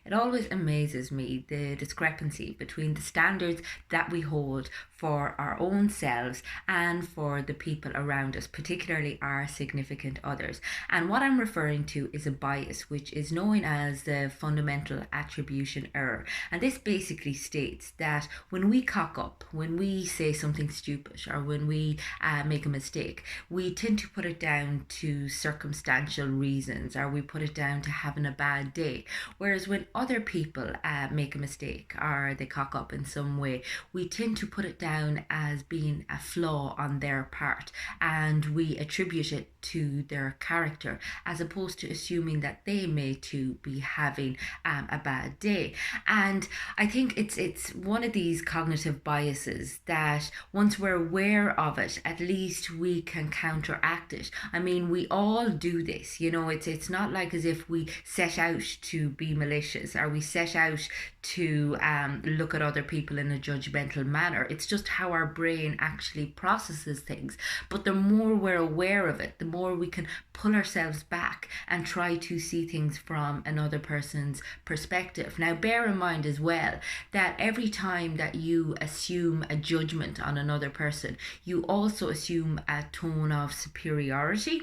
It always amazes me the discrepancy between the standards that we hold for our own selves and for the people around us, particularly our significant others. And what I'm referring to is a bias, which is known as the fundamental attribution error. And this basically states that when we cock up, when we say something stupid, or when we make a mistake, we tend to put it down to circumstantial reasons, or we put it down to having a bad day. Whereas when other people make a mistake or they cock up in some way, we tend to put it down as being a flaw on their part, and we attribute it to their character, as opposed to assuming that they may too be having a bad day. And I think it's one of these cognitive biases that once we're aware of it, at least we can counteract it. I mean, we all do this, it's not like as if we set out to be malicious, or we set out to look at other people in a judgmental manner. It's just how our brain actually processes things. But the more we're aware of it, the more we can pull ourselves back and try to see things from another person's perspective. Now, bear in mind as well that every time that you assume a judgment on another person, you also assume a tone of superiority.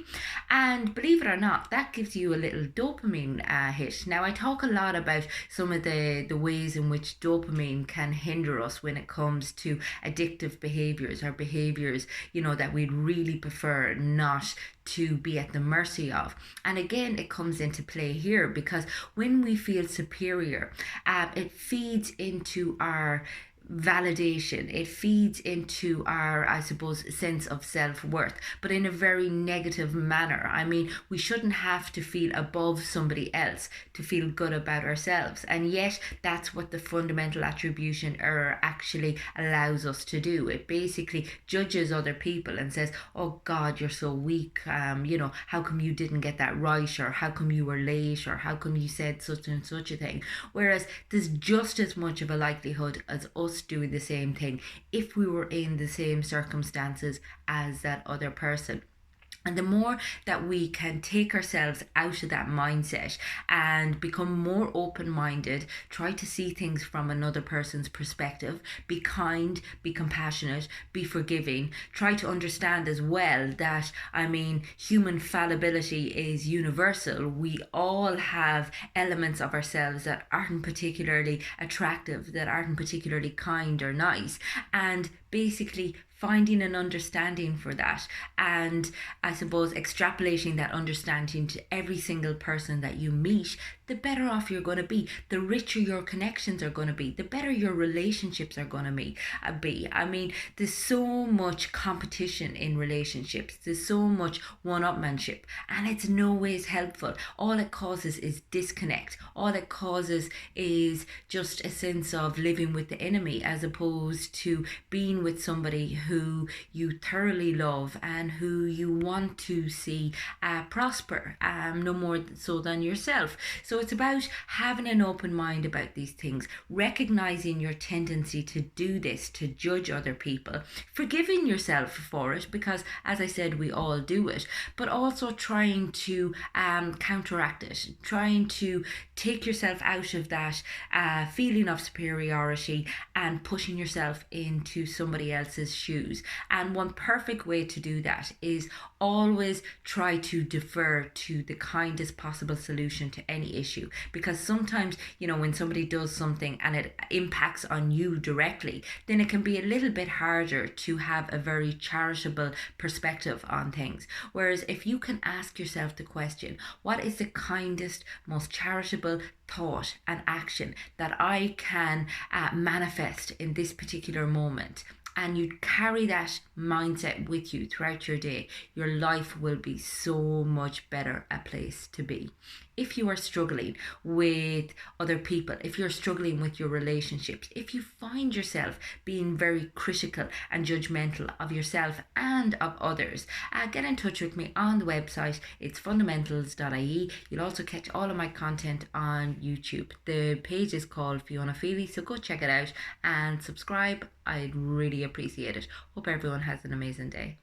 And believe it or not, that gives you a little dopamine hit. Now, I talk a lot about some of the ways in which dopamine can hinder us when it comes to addictive behaviors, or behaviors, that we'd really prefer not to be at the mercy of. And again, it comes into play here because when we feel superior, it feeds into our validation. It feeds into our, I suppose, sense of self-worth, but in a very negative manner. I mean, we shouldn't have to feel above somebody else to feel good about ourselves, and yet that's what the fundamental attribution error actually allows us to do. It basically judges other people and says, oh God, you're so weak, how come you didn't get that right, or how come you were late, or how come you said such and such a thing. Whereas there's just as much of a likelihood as us doing the same thing if we were in the same circumstances as that other person. And the more that we can take ourselves out of that mindset and become more open minded, try to see things from another person's perspective, be kind, be compassionate, be forgiving, try to understand as well that, I mean, human fallibility is universal. We all have elements of ourselves that aren't particularly attractive, that aren't particularly kind or nice. And basically, finding an understanding for that, and I suppose extrapolating that understanding to every single person that you meet, the better off you're going to be, the richer your connections are going to be, the better your relationships are going to be. I mean, there's so much competition in relationships, there's so much one-upmanship, and it's no ways helpful. All it causes is disconnect. All it causes is just a sense of living with the enemy, as opposed to being with somebody who you thoroughly love and who you want to see prosper, no more so than yourself. So it's about having an open mind about these things, recognizing your tendency to do this, to judge other people, forgiving yourself for it, because as I said, we all do it, but also trying to counteract it, trying to take yourself out of that feeling of superiority and pushing yourself into somebody else's shoes. And one perfect way to do that is always try to defer to the kindest possible solution to any issue, because sometimes, when somebody does something and it impacts on you directly, then it can be a little bit harder to have a very charitable perspective on things. Whereas if you can ask yourself the question, what is the kindest, most charitable thought and action that I can manifest in this particular moment, and you carry that mindset with you throughout your day, your life will be so much better a place to be. If you are struggling with other people, if you're struggling with your relationships, if you find yourself being very critical and judgmental of yourself and of others, get in touch with me on the website. It's fundamentals.ie. You'll also catch all of my content on YouTube. The page is called Fiona Feely, so go check it out and subscribe. I'd really appreciate it. Hope everyone has an amazing day.